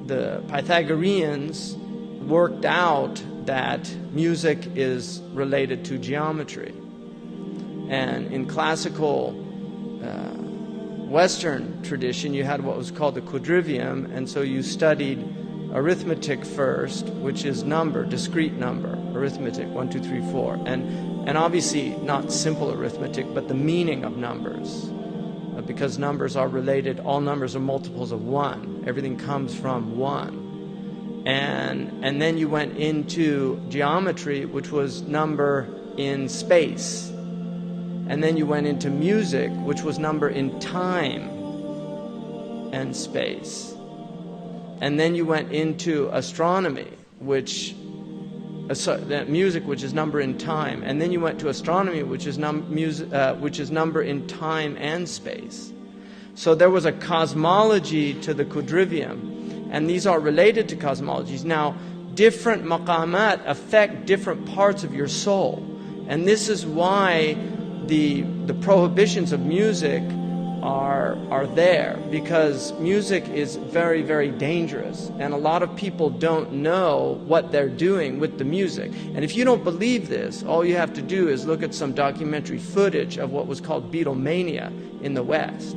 the Pythagoreans worked out that music is related to geometry. And in classical Western tradition, you had what was called the quadrivium, and so you studied arithmetic first, which is number, discrete number, arithmetic, 1, 2, 3, 4, and obviously not simple arithmetic, but the meaning of numbers, because numbers are related. All numbers are multiples of 1. Everything comes from 1. And then you went into geometry, which was number in space. And then you went into music, which was number in time and space. And then you went into astronomy, music, which is number in time. And then you went to astronomy, which is number in time and space. So there was a cosmology to the quadrivium, and these are related to cosmologies. Now, different maqamat affect different parts of your soul, and this is why the prohibitions of music are there, because music is very, very dangerous, and a lot of people don't know what they're doing with the music. And if you don't believe this, all you have to do is look at some documentary footage of what was called Beatlemania in the West,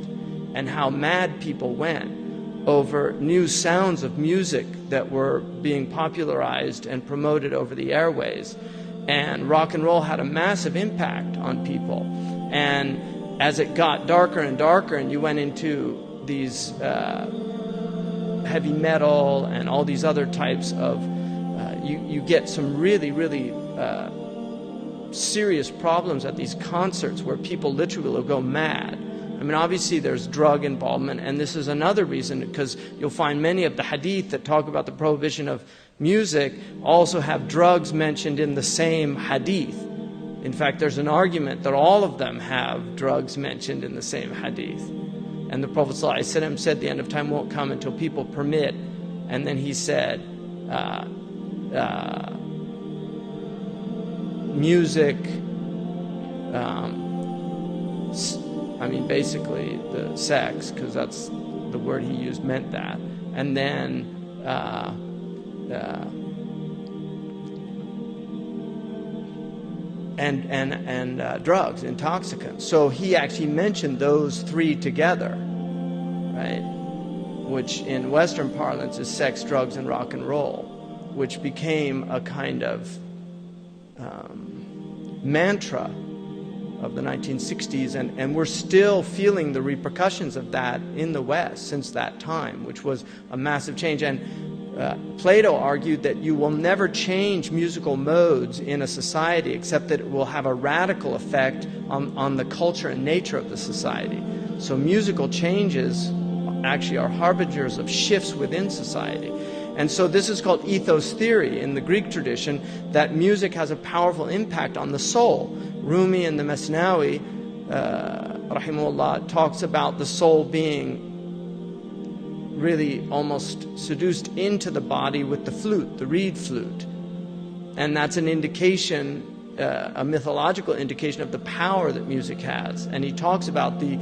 and how mad people went over new sounds of music that were being popularized and promoted over the airways. And rock and roll had a massive impact on people. And as it got darker and darker, and you went into these heavy metal and all these other types of, you get some really, really serious problems at these concerts where people literally will go mad. I mean, obviously there's drug involvement, and this is another reason, because you'll find many of the hadith that talk about the prohibition of music also have drugs mentioned in the same hadith. In fact, there's an argument that all of them have drugs mentioned in the same hadith. And the Prophet ﷺ said the end of time won't come until people permit. And then he said, music, I mean, basically the sex, because that's the word he used meant that. And then drugs, intoxicants. So he actually mentioned those three together, right? Which in Western parlance is sex, drugs, and rock and roll, which became a kind of mantra of the 1960s, and we're still feeling the repercussions of that in the West since that time, which was a massive change. And Plato argued that you will never change musical modes in a society except that it will have a radical effect on the culture and nature of the society. So musical changes actually are harbingers of shifts within society. And so this is called ethos theory in the Greek tradition, that music has a powerful impact on the soul. Rumi in the Masnawi, rahimahullah, talks about the soul being really almost seduced into the body with the flute, the reed flute. And that's an indication, a mythological indication of the power that music has. And he talks about the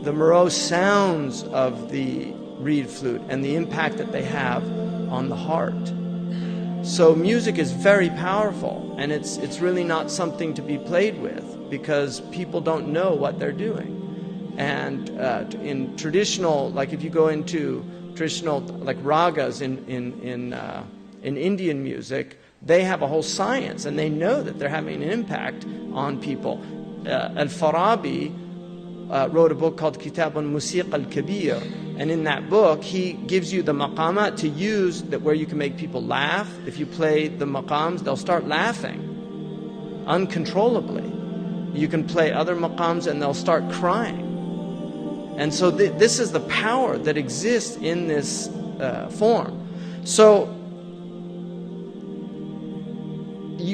morose sounds of the reed flute and the impact that they have on the heart. So music is very powerful, and it's really not something to be played with, because people don't know what they're doing. And in traditional, like if you go into traditional like ragas in Indian music, they have a whole science, and they know that they're having an impact on people. Al-Farabi wrote a book called Kitab al-Musiq al-Kabir, and in that book he gives you the maqamat to use that where you can make people laugh. If you play the maqams, they'll start laughing uncontrollably. You can play other maqams and they'll start crying. And so this is the power that exists in this form. So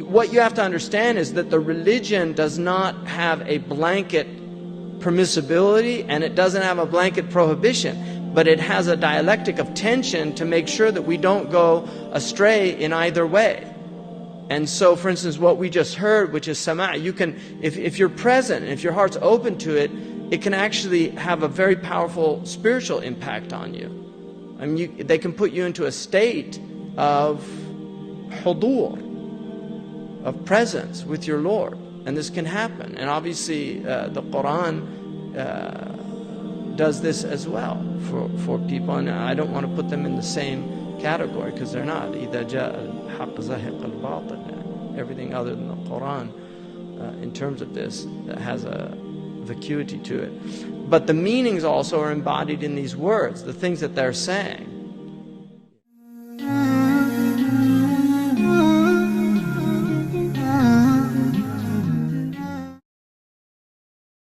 what you have to understand is that the religion does not have a blanket permissibility, and it doesn't have a blanket prohibition, but it has a dialectic of tension to make sure that we don't go astray in either way. And so, for instance, what we just heard, which is sama', you can, if you're present and if your heart's open to it, it can actually have a very powerful spiritual impact on you. I mean, they can put you into a state of hudur, of presence with your Lord. And this can happen. And obviously the Quran does this as well for people. And I don't want to put them in the same category, because they're not. إِذَا جَاءَ الْحَقِّ زَهِقَ الْبَاطِلِ. Everything other than the Quran in terms of this has a vacuity to it. But the meanings also are embodied in these words, the things that they're saying.